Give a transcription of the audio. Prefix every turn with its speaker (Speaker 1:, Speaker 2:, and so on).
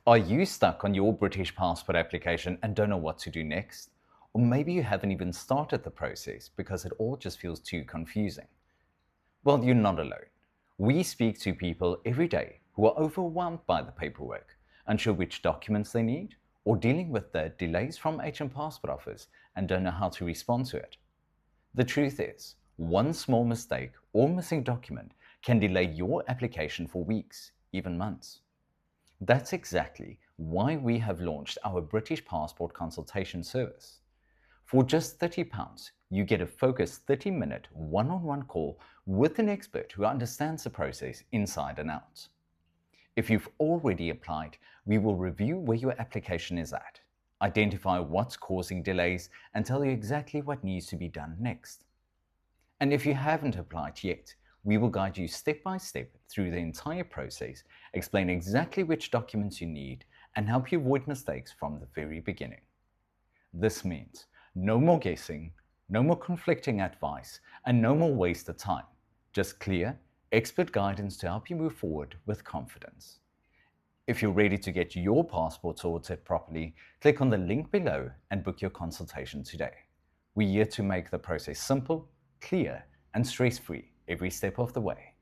Speaker 1: Are you stuck on your British passport application and don't know what to do next? Or maybe you haven't even started the process because it all just feels too confusing. Well, you're not alone. We speak to people every day who are overwhelmed by the paperwork, unsure which documents they need, or dealing with the delays from H&M Passport Office and don't know how to respond to it. The truth is, one small mistake or missing document can delay your application for weeks, even months. That's exactly why we have launched our British Passport Consultation service. For just £30, you get a focused 30-minute one-on-one call with an expert who understands the process inside and out. If you've already applied, we will review where your application is at, identify what's causing delays, and tell you exactly what needs to be done next. And if you haven't applied yet, we will guide you step by step through the entire process, explain exactly which documents you need, and help you avoid mistakes from the very beginning. This means no more guessing, no more conflicting advice, and no more wasted time. Just clear, expert guidance to help you move forward with confidence. If you're ready to get your passport sorted properly, click on the link below and book your consultation today. We're here to make the process simple, clear, and stress-free every step of the way.